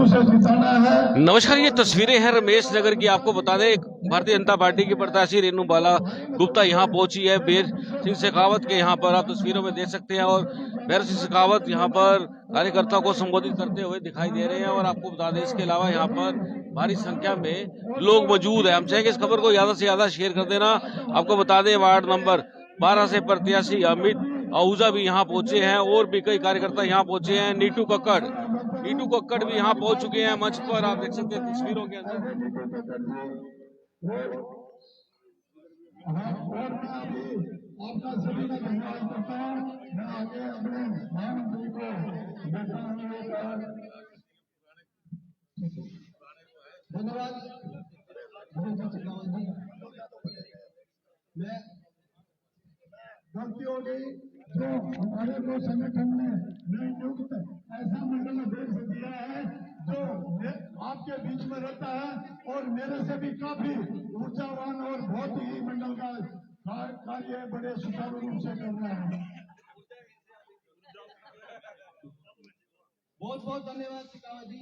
नमस्कार, ये तस्वीरें हैं रमेश नगर की। आपको बता दें, भारतीय जनता पार्टी की प्रत्याशी रेणु बाला गुप्ता यहाँ पहुंची है वीर सिंह शेखावत के यहाँ पर। आप तस्वीरों में देख सकते हैं और वीर सिंह शेखावत यहाँ पर कार्यकर्ताओं को संबोधित करते हुए दिखाई दे रहे हैं। और आपको बता दें, इसके अलावा यहाँ पर भारी संख्या में लोग मौजूद है। हम चाहेंगे इस खबर को ज्यादा से ज्यादा शेयर कर देना। आपको बता दें, वार्ड नंबर 12 से प्रत्याशी अमित आहूजा भी यहाँ पहुंचे हैं और भी कई कार्यकर्ता यहाँ पहुंचे हैं। नीटू कक्कड़ भी यहाँ पहुंच चुके हैं मंच पर। आप देख सकते हैं तस्वीरों के अंदर। आपका सभी का धन्यवाद करता हूँ। मैं आगे अपने प्रधानमंत्री को धन्यवाद। मैं गलती हो गई जो हमारे को संगठन में नियुक्त ऐसा मंडल अध्यक्ष दिया है जो आपके बीच में रहता है और मेरे से भी काफी ऊर्जावान और बहुत ही मंडल का कार्य बड़े सुचारू रूप से कर रहे हैं। बहुत बहुत धन्यवाद शेखावत जी।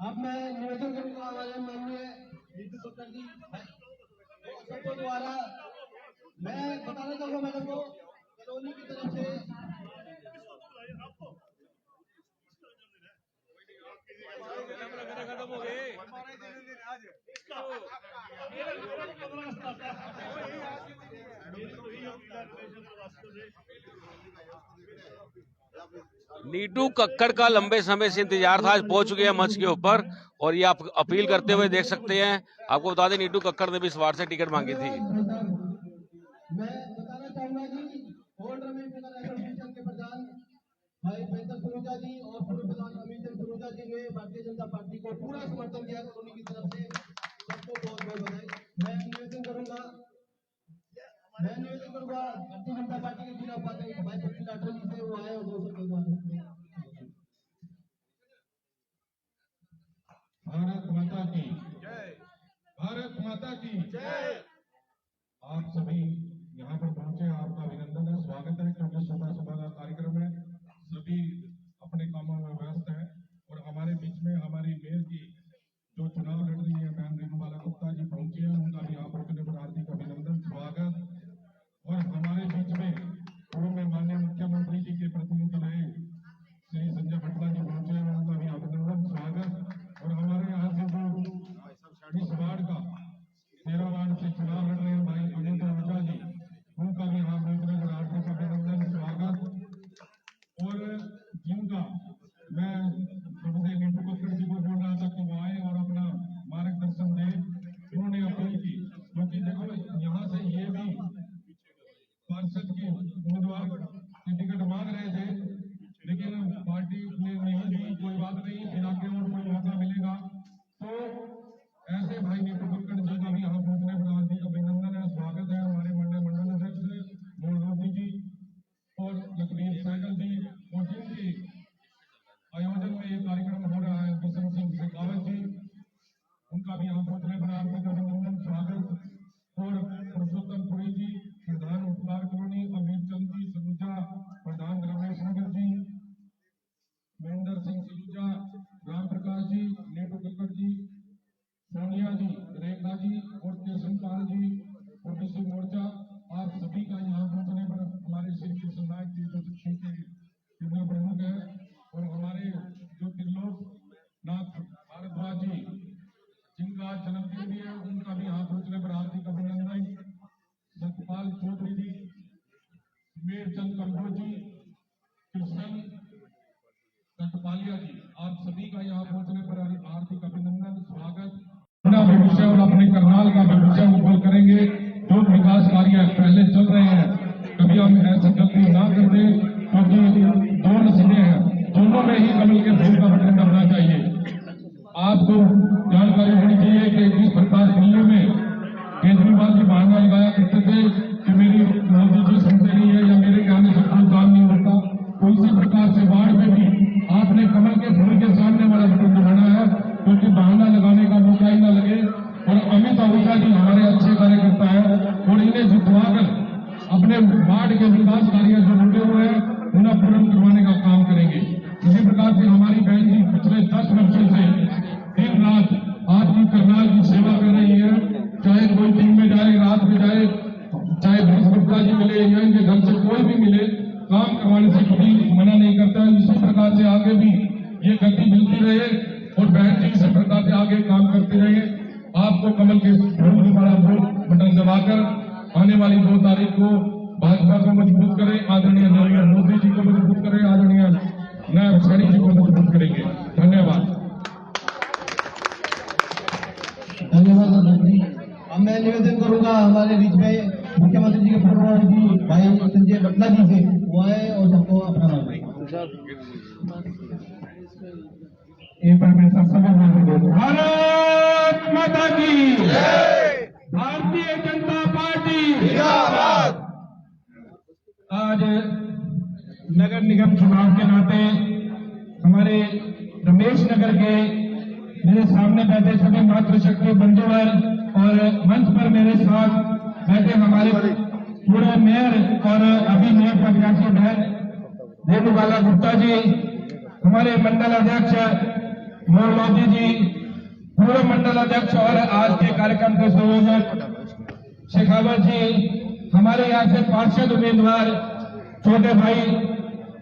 अब मैं निवेदन करूंगा हमारे माननीय नीतू कक्कड़ जी सबको द्वारा मैं बताना चाहूंगा मैडम को कॉलोनी की तरफ से खत्म हो गए। नीटू कक्कड़ का लंबे समय से इंतजार था, आज पहुंच चुके हैं मंच के ऊपर और ये आप अपील करते हुए देख सकते हैं। आपको बता दें, नीटू कक्कड़ ने भी इस वार्ड से टिकट मांगी थी। मैं बताना चाहूंगा कि ओल्ड रमेश नगर एसोसिएशन के प्रधान भाई बेहतर सरोजा जी और पूर्व प्रधान अमित सरोजा जी ने भारतीय जनता पार्टी को पूरा समर्थन दिया कॉलोनी की तरफ से। सबको बहुत बहुत बधाई। मैं निवेदन करूंगा भारतीय जनता पार्टी के जिला उपाध्यक्ष भाई पति राठौर जी से वो आए और भारत माता की जय। भारत माता की जय। आप सभी यहाँ पर पहुंचे, आपका अभिनंदन है, स्वागत है। क्योंकि सुबह सुबह का कार्यक्रम है, सभी अपने कामों में व्यस्त है और हमारे बीच में हमारी मेयर की जो चुनाव लड़ रही है बहन रेणु बाला गुप्ता जी पहुंचे हैं। उनका भी आप अपने पर हार्दिक अभिनंदन, स्वागत। और हमारे बीच में पूर्व में माननीय मुख्यमंत्री जी के प्रतिनिधि रहे श्री संजय भटला जी पहुंचे हैं, उनका भी अभिनंदन, स्वागत। और हमारे यहाँ से जो इस वार्ड का 13 वार्ड से चुनाव लड़ रहे हैं भाई अमित आहूजा जी, उनका भी यहाँ पहुंचने पर हार्दिक अभिनंदन, स्वागत। और जिनका मैं सबसे नीटू कक्कड़ जी को बोल रहा था कि वो आए और अपना मार्गदर्शन दे, उन्होंने अपील की। क्योंकि देखो यहाँ से ये भी पार्षद के उम्मीदवार की टिकट मांग रहे थे, लेकिन पार्टी ने नहीं दी। कोई बात नहीं, फिर आगे और कोई मौका मिलेगा। तो ऐसे भाई नीटू कक्कड़ जी का भी यहाँ पहुंचने पर हार्दिक अभिनंदन है, स्वागत है। हमारे मंडल अध्यक्ष मोदी जी और लखबीर सहगल जी और जिनके आयोजन में ये कार्यक्रम हो रहा है वीर सिंह शेखावत जी, उनका भी यहाँ पहुंचने पर हार्दिक अभिनंदन, स्वागत। और पुरुषोत्तम पुरी जी प्रधान उपकार कॉलोनी, अमीर चंद जी सलूजा प्रधान रमेश नगर जी, महेंद्र सिंह सलूजा, राम प्रकाश जी, नीटू कक्कड़ जी, सोनिया जी, रेखा जी और केशनपाल जी ओबीसी मोर्चा, आप सभी का यहाँ पहुंचने पर हमारे श्री कृष्ण नायक जी जो शिक्षण के केंद्र प्रमुख है और हमारे जो त्रिलोक नाथ भारद्वाज जी जिनका जन्मदिन भी है, उनका भी यहाँ पहुंचने पर हार्दिक अभिनंदन। सतपाल चौधरी जी, मेरचंद कंबोज जी, कृष्ण कटपालिया जी, आप सभी का यहाँ पहुंचने पर हार्दिक अभिनंदन, स्वागत। अपना भविष्य और अपने करनाल का भविष्य उज्जवल करेंगे। जो विकास कार्य पहले चल रहे हैं, कभी हम ऐसी गलती ना कर दे, क्योंकि दो नस्लें हैं, दोनों में ही कमल के फूल का बटन करना चाहिए। आपको जानकारी होनी चाहिए कि जिस प्रकार दिल्ली में केजरीवाल जी बहाना लगाया करते थे कि मेरी मोदी जी सुनते नहीं है या मेरे कहने से कोई काम नहीं होता, तो इसी प्रकार से वार्ड में भी आपने कमल के फूल के सामने वाला बटन दबाना है, क्योंकि बहाना लगाने का मौका ही न लगे। और अमित आहूजा जी हमारे अच्छे कार्यकर्ता है और इन्हें जितवाकर अपने वार्ड के विकास कार्य जो जुड़े हुए हैं उन्हें पूर्ण करवाने का काम करेंगे। इसी प्रकार से हमारी बहन जी पिछले 10 वर्षों से ऐसी सफलता से आगे काम करते रहे। आपको कमल के बहुत बड़ा वोट बटन दबाकर आने वाली 2 तारीख को भाजपा को मजबूत करें, आदरणीय नरेंद्र मोदी जी को मजबूत करें, आदरणीय नायब सैनी जी को मजबूत करेंगे। धन्यवाद। धन्यवाद मंत्री। अब मैं निवेदन करूंगा हमारे बीच में मुख्यमंत्री जी के पूर्व मंत्री भाई संजय बटला जी से, वो आए और सबको अपना नाम दें। भारत माता की जय, भारतीय जनता पार्टी जिंदाबाद। आज नगर निगम चुनाव के नाते हमारे रमेश नगर के मेरे सामने बैठे सभी मातृशक्ति बंधुवर और मंच पर मेरे साथ बैठे हमारे पूरे मेयर और अभी मेयर प्रत्याशी बहन रेणुबाला गुप्ता जी, हमारे मंडल अध्यक्ष मोरलोजी जी, पूर्व मंडल अध्यक्ष और आज के कार्यक्रम के संयोजक शेखावत जी, हमारे यहाँ से पार्षद उम्मीदवार छोटे भाई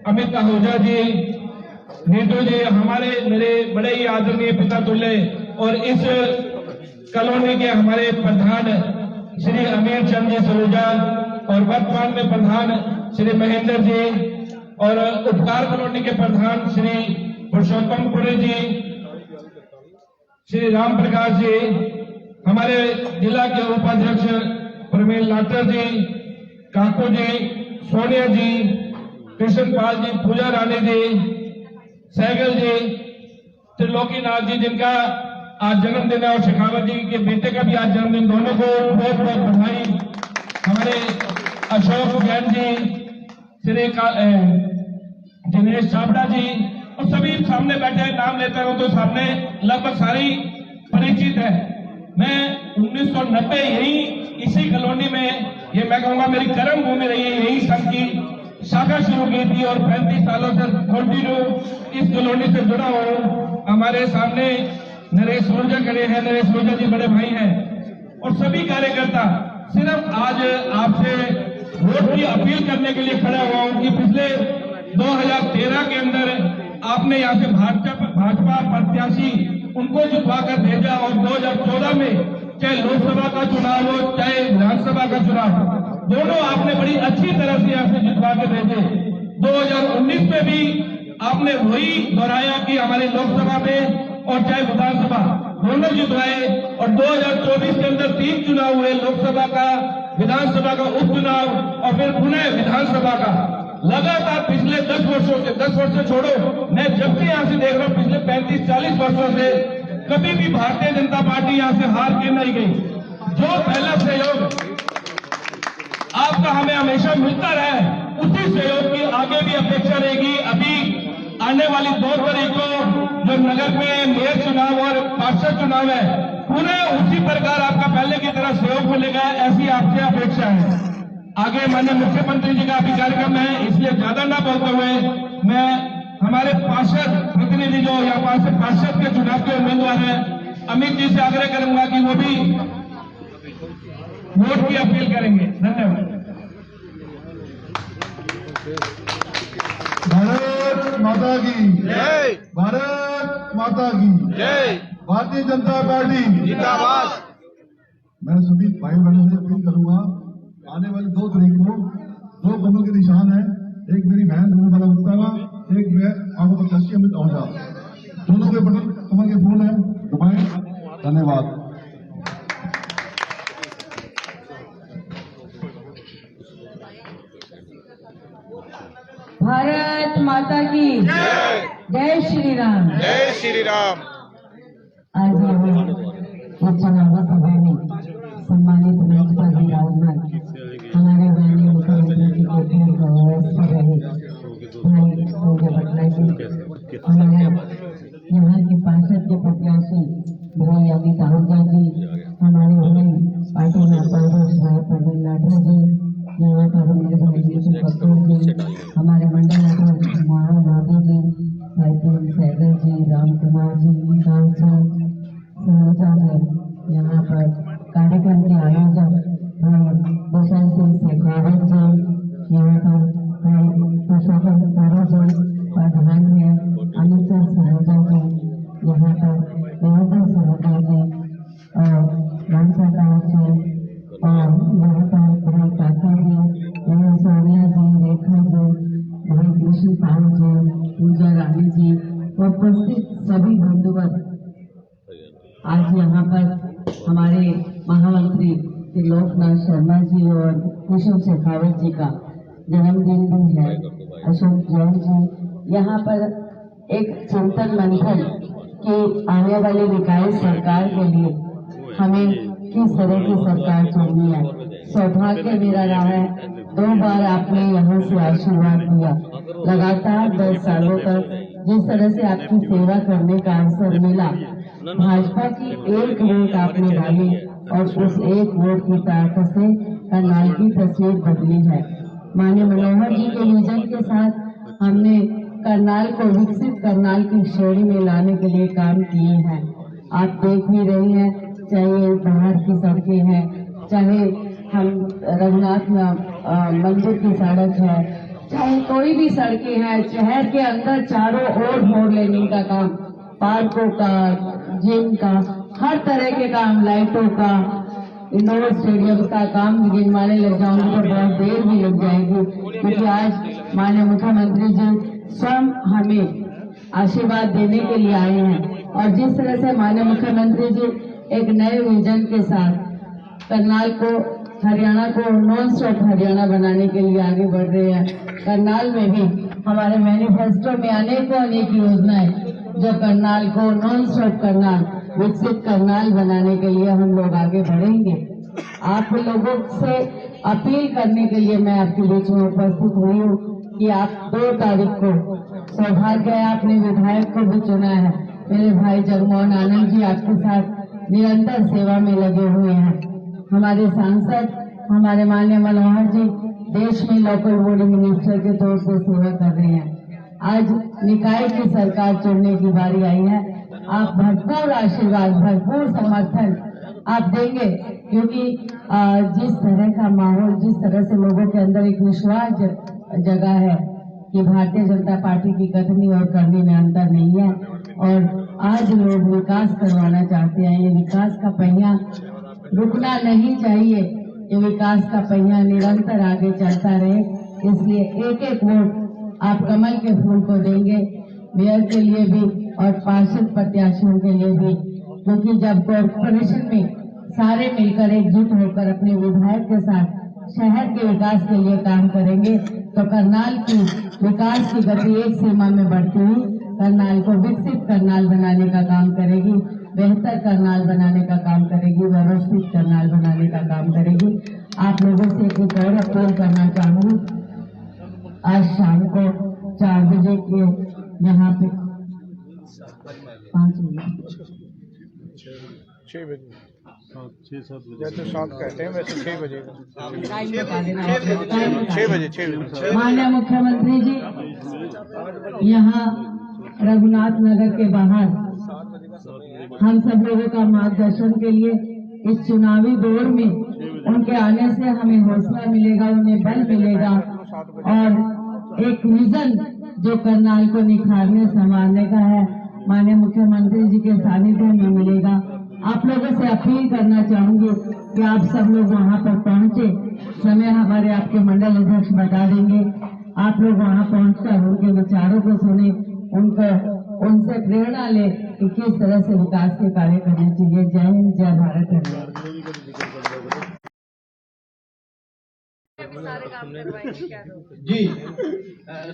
अमित आहूजा जी, नीतू जी, हमारे मेरे बड़े ही आदरणीय पिता तुल्य और इस कॉलोनी के हमारे प्रधान श्री अमीर चंद जी सलूजा और वर्तमान में प्रधान श्री महेंद्र जी और उपकार कॉलोनी के प्रधान श्री पुरुषोत्तम पुरी जी, श्री राम प्रकाश जी, हमारे जिला के उपाध्यक्ष प्रवीण लाटर जी, काकू जी, सोनिया जी, कृष्ण पाल जी, पूजा रानी जी, सहगल जी, त्रिलोकीनाथ जी जिनका आज जन्मदिन है और शेखावत जी के बेटे का भी आज जन्मदिन, दोनों को बहुत बहुत बधाई। हमारे अशोक जैन जी, श्री दिनेश छाबड़ा जी और सभी सामने बैठे, नाम लेता हूं तो सामने लगभग सारी परिचित है। मैं 1990 यही इसी कॉलोनी में, ये मैं कहूंगा मेरी कर्म भूमि रही है, यही संघ की शाखा शुरू की थी और 35 सालों से कंटिन्यू इस कॉलोनी से जुड़ा हूं। हमारे सामने नरेश सोलजा खड़े हैं, नरेश सोलजा जी बड़े भाई हैं और सभी कार्यकर्ता। सिर्फ आज आपसे वोट की अपील करने के लिए खड़ा हुआ हूं कि पिछले 2013 के अंदर आपने यहाँ से भाजपा प्रत्याशी उनको जितवा कर भेजा और 2014 में चाहे लोकसभा का चुनाव हो चाहे विधानसभा का चुनाव, दोनों आपने बड़ी अच्छी तरह से यहाँ से जितवा कर भेजे। 2019 में भी आपने वही दोहराया कि हमारी लोकसभा में और चाहे विधानसभा दोनों जितवाए और 2024 के अंदर 3 चुनाव हुए, लोकसभा का, विधानसभा का उपचुनाव और फिर पुनः विधानसभा का। लगातार पिछले 10 वर्षों से, 10 वर्ष से छोड़ो, मैं जब से यहाँ से देख रहा हूँ पिछले 35-40 वर्षों से कभी भी भारतीय जनता पार्टी यहाँ से हार के नहीं गई। जो पहला सहयोग आपका हमें हमेशा मिलता रहा है, उसी सहयोग की आगे भी अपेक्षा रहेगी। अभी आने वाली 2 तारीख को जो नगर में मेयर चुनाव और पार्षद चुनाव है, पुनः उसी प्रकार आपका पहले की तरह सहयोग मिलेगा, ऐसी आपसे अपेक्षा है। आगे माननीय मुख्यमंत्री जी का भी कार्यक्रम है, इसलिए ज्यादा ना बोलते हुए मैं हमारे पार्षद प्रतिनिधि जो यहाँ पास से पार्षद के चुनाव के उम्मीदवार हैं अमित जी से आग्रह करूंगा कि वो भी वोट की अपील करेंगे। धन्यवाद। भारत माता की जय, भारत माता की जय, भारतीय जनता पार्टी जिंदाबाद। मैं सभी भाई बहनों से अपील करूंगा, आने वाली 2 तारीख को 2 कमल के निशान है, एक मेरी बहन रेणुबाला गुप्ता का, एक मैं आपको प्रत्याशी अमित आहूजा, दोनों के बटन कमल के फूल है, दबाएं। धन्यवाद। भारत माता की जय, जय श्री राम, जय श्री राम। आज चुनाव सभा में सम्मानित मंच पर विराजमान हमारे माननीय मुख्यमंत्री जी के दीर्घ रहे भाई संजय बटला जी, हमारे यहाँ के पार्षद के प्रत्याशी भाई अमित आहूजा जी, हमारे भाई पार्टी में अध्यक्ष भाई प्रवीण लाठर जी, यहाँ पर मेरे भाई नितिन कपूर जी, हमारे मंडल अध्यक्ष मोदी जी, भाई सहगल जी, राम कुमार जी, विकास जी, सरोजा जी, यहाँ पर कार्यक्रम के आयोजक भाई भूषण सिंह शेखावत जी, यहाँ पर भाई पुरुषोत्तम पुरी जी, प्रधान है अमित सलूजा जी, यहाँ पर आज यहाँ पर हमारे महामंत्री श्री लोकनाथ शर्मा जी और कुशल शेखावत जी का जन्मदिन भी है। अशोक जैन जी यहाँ पर एक चिंतन मंथन कि आने वाली निकाय सरकार के लिए हमें किस तरह की सरकार चुननी है। सौभाग्य मेरा रहा है 2 बार आपने यहाँ से आशीर्वाद दिया। लगातार 10 सालों तक जिस तरह से आपकी सेवा करने का अवसर मिला, भाजपा की 1 वोट आपने डाली और उस 1 वोट की ताकत से करनाल की तस्वीर बदली है। माननीय मनोहर जी के विजन के साथ हमने करनाल को विकसित करनाल की श्रेणी में लाने के लिए काम किए हैं। आप देख भी रही हैं, चाहे बाहर की सड़कें हैं, चाहे हम रघुनाथ मंदिर की सड़क है, चाहे कोई भी सड़कें हैं, शहर के अंदर चारों ओर फोर लेनिंग का काम, पार्कों का, जिम का, हर तरह के काम, लाइटों का, इंडोर स्टेडियम का काम गिनवाने लग जाऊंगी तो बहुत देर भी लग जाएगी, क्योंकि आज माननीय मुख्यमंत्री जी स्वयं हमें आशीर्वाद देने के लिए आए हैं। और जिस तरह से माननीय मुख्यमंत्री जी एक नए विजन के साथ करनाल को, हरियाणा को नॉन स्टॉप हरियाणा बनाने के लिए आगे बढ़ रहे हैं। करनाल में भी हमारे मैनिफेस्टो में अनेक योजनाएं जो करनाल को नॉन स्टॉप करनाल, विकसित करनाल बनाने के लिए हम लोग आगे बढ़ेंगे। आप लोगों से अपील करने के लिए मैं आपके बीच में उपस्थित हुई हूँ कि आप 2 तारीख को, सौभाग्य है आपने विधायक को भी चुना है, मेरे भाई जगमोहन आनंद जी आपके साथ निरंतर सेवा में लगे हुए हैं। हमारे सांसद, हमारे माननीय मनोहर जी देश में लोकल बॉडी मिनिस्टर के तौर पर सेवा कर रहे हैं। आज निकाय की सरकार चुनने की बारी आई है। आप भरपूर आशीर्वाद, भरपूर समर्थन आप देंगे, क्योंकि जिस तरह का माहौल, जिस तरह से लोगों के अंदर एक विश्वास जगह है कि भारतीय जनता पार्टी की कथनी और करनी में अंतर नहीं है, और आज लोग विकास करवाना चाहते हैं। ये विकास का पहिया रुकना नहीं चाहिए, ये विकास का पहिया निरंतर आगे चलता रहे। इसलिए 1-1 वोट आप कमल के फूल को देंगे, मेयर के लिए भी और पार्षद प्रत्याशियों के लिए भी, क्योंकि जब कॉर्पोरेशन में सारे मिलकर एकजुट होकर अपने विधायक के साथ शहर के विकास के लिए काम करेंगे तो करनाल की विकास की गति एक सीमा में बढ़ती हुई करनाल को विकसित करनाल बनाने का काम करेगी, बेहतर करनाल बनाने का काम करेगी, व्यवस्थित करनाल बनाने का काम करेगी। आप लोगों से एक और अपील करना चाहूंगी, आज शाम को 4 बजे के यहाँ पे 5 बजे 6 बजे 6-7 बजे जैसे शाम कहते हैं वैसे 6 बजे टाइम बता देना। 6 बजे। माननीय मुख्यमंत्री जी यहाँ रघुनाथ नगर के बाहर हम सब लोगों का मार्गदर्शन के लिए इस चुनावी दौर में उनके आने से हमें हौसला मिलेगा, उन्हें बल मिलेगा और एक विजन जो करनाल को निखारने संवारने का है माननीय मुख्यमंत्री जी के सानिध्य में मिलेगा। आप लोगों से अपील करना चाहूंगी कि आप सब लोग वहां पर पहुंचे, समय हमारे आपके मंडल अध्यक्ष बता देंगे। आप लोग वहां पहुंचकर उनके विचारों को सुने, उनसे प्रेरणा ले कि किस तरह से विकास के कार्य करने चाहिए। जय हिंद, जय भारत। जी,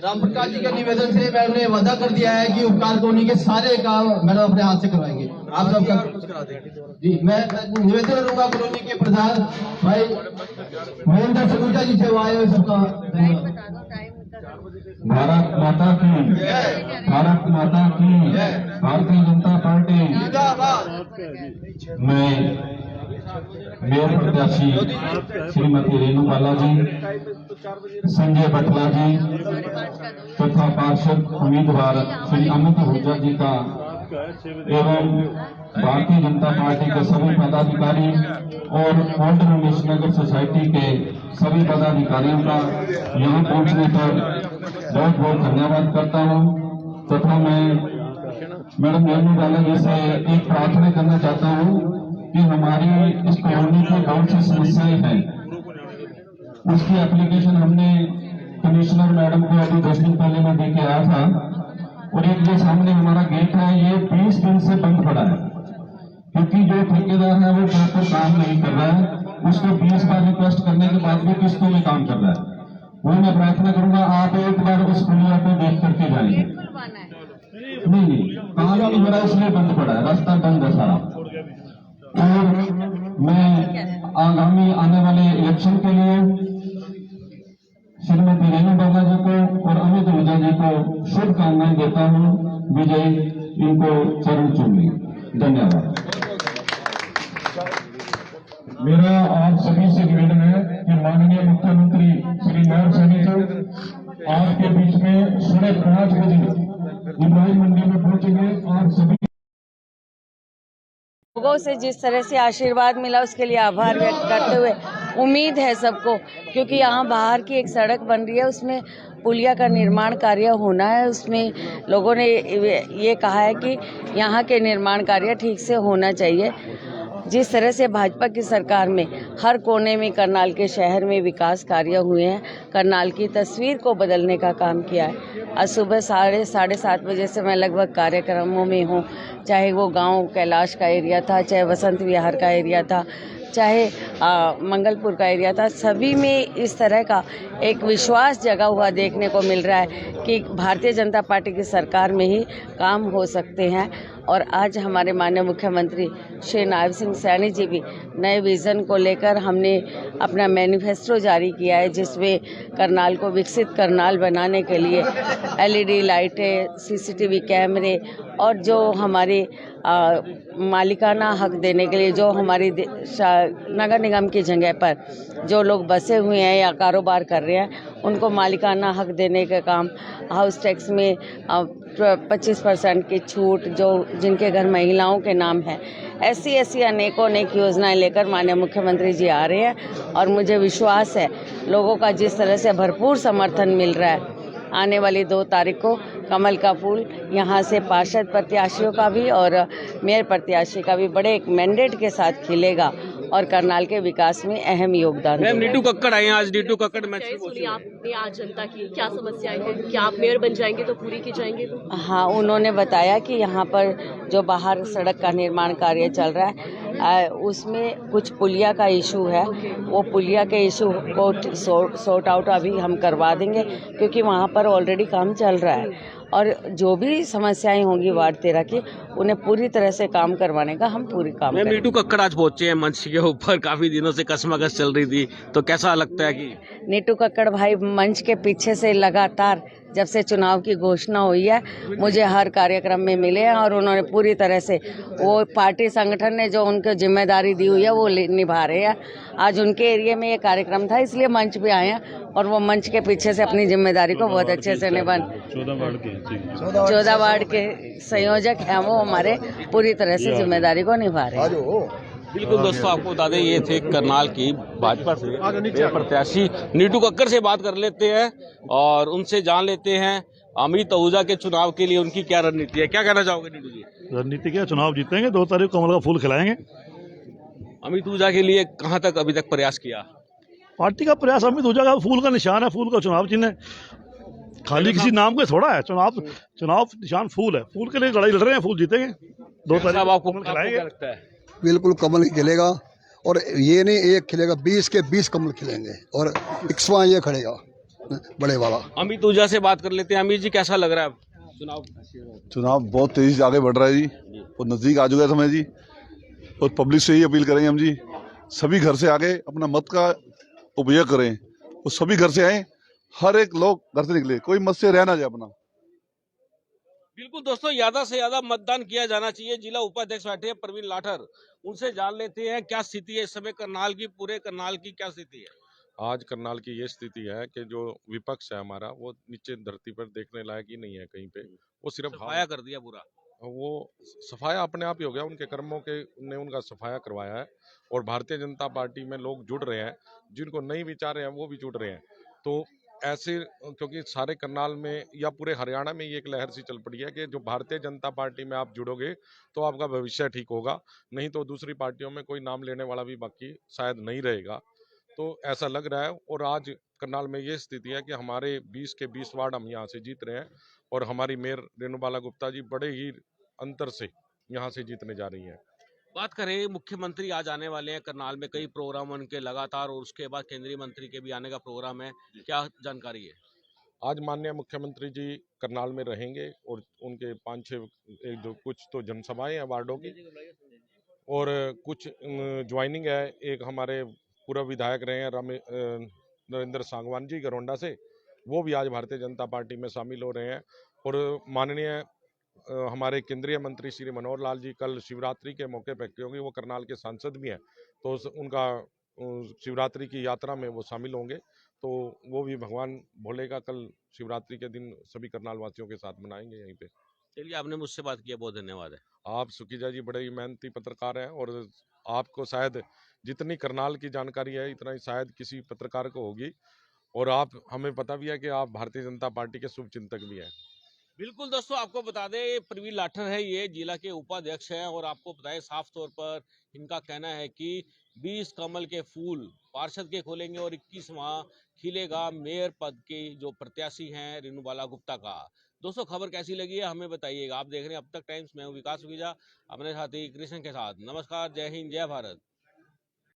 राम प्रकाश जी के निवेदन से मैंने वादा कर दिया है कि उपकार कॉलोनी के सारे काम मैडम अपने हाथ से करवाएंगे। आप सब करा देंगे। जी, मैं निवेदन करूंगा कॉलोनी के प्रधान भाई महेंद्र सलूजा जी से आए हुए सबका भारत माता की, भारत माता की, भारतीय जनता पार्टी। मैं मेयर प्रत्याशी श्रीमती रेणु बाला जी, संजय बटला जी तथा पार्षद उम्मीदवार श्री अमित आहूजा जी का एवं भारतीय जनता पार्टी के सभी पदाधिकारी और ओल्ड रमेश नगर सोसाइटी के सभी पदाधिकारियों का यहाँ पहुंचने पर बहुत बहुत धन्यवाद करता हूँ तथा मैं मैडम रेणु बाला जी से एक प्रार्थना करना चाहता हूँ कि हमारी इस कॉलोनी की बहुत सी समस्याएं हैं, उसकी एप्लीकेशन हमने कमिश्नर मैडम को अभी 10 दिन पहले मैं देके आया था। और एक जो सामने हमारा गेट है ये 20 दिन से बंद पड़ा है, क्योंकि जो ठेकेदार है वो प्रॉपर काम नहीं कर रहा है, उसको 20 बार रिक्वेस्ट करने के बाद भी किस्तों में काम कर रहा है। वो मैं प्रार्थना करूंगा आप एक बार उस पुलिया को देख करके जाएंगे। नहीं, काम ही नहीं हो रहा, इसलिए बंद पड़ा है, रास्ता बंद है सारा। और मैं आगामी आने वाले इलेक्शन के लिए श्रीमती रेणु बाला जी को और अमित आहूजा जी को शुभकामनाएं देता हूं। विजय इनको चरण चूमिए। धन्यवाद। मेरा आप सभी से निवेदन है कि माननीय मुख्यमंत्री श्री नारायण साहनी जी आपके बीच में 5:30 बजे इब्राहिम मंडी में पहुंचेंगे और सभी लोगों से जिस तरह से आशीर्वाद मिला उसके लिए आभार व्यक्त करते हुए उम्मीद है सबको, क्योंकि यहाँ बाहर की एक सड़क बन रही है, उसमें पुलिया का निर्माण कार्य होना है। उसमें लोगों ने ये कहा है कि यहाँ के निर्माण कार्य ठीक से होना चाहिए। जिस तरह से भाजपा की सरकार में हर कोने में करनाल के शहर में विकास कार्य हुए हैं, करनाल की तस्वीर को बदलने का काम किया है। आज सुबह 7:30 बजे से मैं लगभग कार्यक्रमों में हूँ, चाहे वो गांव कैलाश का एरिया था, चाहे वसंत विहार का एरिया था, चाहे मंगलपुर का एरिया था। सभी में इस तरह का एक विश्वास जगा हुआ देखने को मिल रहा है कि भारतीय जनता पार्टी की सरकार में ही काम हो सकते हैं। और आज हमारे माननीय मुख्यमंत्री श्री नायब सिंह सैनी जी भी नए विज़न को लेकर हमने अपना मैनिफेस्टो जारी किया है, जिसमें करनाल को विकसित करनाल बनाने के लिए LED लाइटें, CCTV कैमरे और जो हमारे मालिकाना हक देने के लिए जो हमारी नगर निगम की जगह पर जो लोग बसे हुए हैं या कारोबार कर रहे हैं उनको मालिकाना हक देने का काम, हाउस टैक्स में 25% की छूट जो जिनके घर महिलाओं के नाम है, ऐसी अनेकों अनेक योजनाएं लेकर माननीय मुख्यमंत्री जी आ रहे हैं। और मुझे विश्वास है लोगों का जिस तरह से भरपूर समर्थन मिल रहा है, आने वाली 2 तारीख को कमल का फूल यहाँ से पार्षद प्रत्याशियों का भी और मेयर प्रत्याशी का भी बड़े एक मैंडेट के साथ खिलेगा और करनाल के विकास में अहम योगदान मैम, देगा। नीतू कक्कड़ आए हैं आज। नीतू कक्कड़ मैच सुनिए, आपने आज जनता की क्या समस्याएं हैं? क्या आप मेयर बन जाएंगे तो पूरी की जाएंगे? तो हाँ, उन्होंने बताया कि यहाँ पर जो बाहर सड़क का निर्माण कार्य चल रहा है उसमें कुछ पुलिया का इशू है, वो पुलिया के इशू को सॉर्ट आउट अभी हम करवा देंगे, क्योंकि वहाँ पर ऑलरेडी काम चल रहा है। और जो भी समस्याएं होंगी वार्ड 13 की, उन्हें पूरी तरह से काम करवाने का हम पूरी काम मैम, करेंगे। नीतू कक्कड़ आज पहुंचे हैं मंच के ऊपर। काफी दिनों से कशमकश चल रही थी, तो कैसा लगता है कि नीतू कक्कड़ भाई मंच के पीछे से लगातार जब से चुनाव की घोषणा हुई है मुझे हर कार्यक्रम में मिले हैं और उन्होंने पूरी तरह से वो पार्टी संगठन ने जो उनको जिम्मेदारी दी हुई है वो निभा रहे हैं। आज उनके एरिया में ये कार्यक्रम था, इसलिए मंच पे आए हैं और वो मंच के पीछे से अपनी जिम्मेदारी को बहुत अच्छे से निभा। 14 वार्ड के संयोजक हैं वो, हमारे पूरी तरह से जिम्मेदारी को निभा रहे हैं। बिल्कुल दोस्तों, आपको बता दें ये थे करनाल की भाजपा से प्रत्याशी नीतू कक्कड़ से बात कर लेते हैं और उनसे जान लेते हैं अमित आहूजा के चुनाव के लिए उनकी क्या रणनीति है। क्या कहना चाहोगे नीतू जी? रणनीति क्या, चुनाव जीतेंगे, 2 तारीख को कमल का फूल खिलाएंगे। अमित आहूजा के लिए कहां तक अभी तक प्रयास किया? पार्टी का प्रयास अमित आहूजा का फूल का निशान है, फूल का चुनाव चिन्ह है, खाली किसी नाम के थोड़ा है। चुनाव निशान फूल है, फूल के लिए लड़ाई लड़ रहे हैं, फूल जीतेंगे 2 तारीख को आपको खिलाएंगे। क्या लगता है? बिल्कुल कमल ही खिलेगा, और ये नहीं एक खिलेगा, 20 के 20 कमल खिलेंगे और 100 ये खड़ेगा बड़े वाला। अमित आहूजा से बात कर लेते हैं। अमित जी, कैसा लग रहा है चुनाव? चुनाव बहुत तेजी से आगे बढ़ रहा है जी, और नजदीक आ चुका है समय जी, और पब्लिक से ही अपील करेंगे हम जी, सभी घर से आगे अपना मत का उपयोग करें, और सभी घर से आए, हर एक लोग घर से निकले, कोई मत से रह ना जाए अपना। बिल्कुल दोस्तों, ज्यादा से ज्यादा मतदान किया जाना चाहिए। जिला उपाध्यक्ष बैठे हैं प्रवीण लाठर, उनसे जान लेते हैं क्या स्थिति है इस समय करनाल की, पूरे करनाल की क्या स्थिति है? आज करनाल की ये स्थिति है कि जो विपक्ष है हमारा, वो नीचे धरती पर देखने लायक ही नहीं है कहीं पे। वो सिर्फ सफाया कर दिया पूरा, वो सफाया अपने आप ही हो गया, उनके कर्मों के ने उनका सफाया करवाया है। और भारतीय जनता पार्टी में लोग जुड़ रहे हैं, जिनको नहीं विचारे हैं वो भी जुड़ रहे हैं। तो ऐसे, क्योंकि सारे करनाल में या पूरे हरियाणा में ये एक लहर सी चल पड़ी है कि जो भारतीय जनता पार्टी में आप जुड़ोगे तो आपका भविष्य ठीक होगा, नहीं तो दूसरी पार्टियों में कोई नाम लेने वाला भी बाकी शायद नहीं रहेगा। तो ऐसा लग रहा है। और आज करनाल में ये स्थिति है कि हमारे 20 के 20 वार्ड हम यहाँ से जीत रहे हैं, और हमारी मेयर रेणु बाला गुप्ता जी बड़े ही अंतर से यहाँ से जीतने जा रही हैं। बात करें, मुख्यमंत्री आज आने वाले हैं करनाल में, कई प्रोग्राम उनके लगातार, और उसके बाद केंद्रीय मंत्री के भी आने का प्रोग्राम है, क्या जानकारी है? आज माननीय मुख्यमंत्री जी करनाल में रहेंगे और उनके 5-6 एक जो कुछ तो जनसभाएं हैं वार्डों की, और कुछ ज्वाइनिंग है। एक हमारे पूर्व विधायक रहे हैं नरेंद्र सांगवान जी गरोंडा से, वो भी आज भारतीय जनता पार्टी में शामिल हो रहे हैं। और माननीय हमारे केंद्रीय मंत्री श्री मनोहर लाल जी कल शिवरात्रि के मौके पर, क्योंकि वो करनाल के सांसद भी हैं, तो उनका शिवरात्रि की यात्रा में वो शामिल होंगे, तो वो भी भगवान भोले का कल शिवरात्रि के दिन सभी करनाल वासियों के साथ मनाएंगे यहीं पे। चलिए, आपने मुझसे बात किया, बहुत धन्यवाद है। आप सुखीजा जी बड़े ही मेहनती पत्रकार हैं, और आपको शायद जितनी करनाल की जानकारी है इतना ही शायद किसी पत्रकार को होगी, और आप हमें पता भी है कि आप भारतीय जनता पार्टी के शुभ चिंतक भी हैं। बिल्कुल दोस्तों, आपको बता दें, प्रवीण लाठर है, ये जिला के उपाध्यक्ष हैं, और आपको बताएं साफ तौर पर इनका कहना है कि 20 कमल के फूल पार्षद के खोलेंगे और 21वां खिलेगा मेयर पद के जो प्रत्याशी हैं रेणुबाला गुप्ता का। दोस्तों, खबर कैसी लगी है हमें बताइएगा। आप देख रहे हैं अब तक टाइम्स, मैं हूं विकास सुखीजा अपने साथी कृष्ण के साथ। नमस्कार, जय हिंद, जय भारत।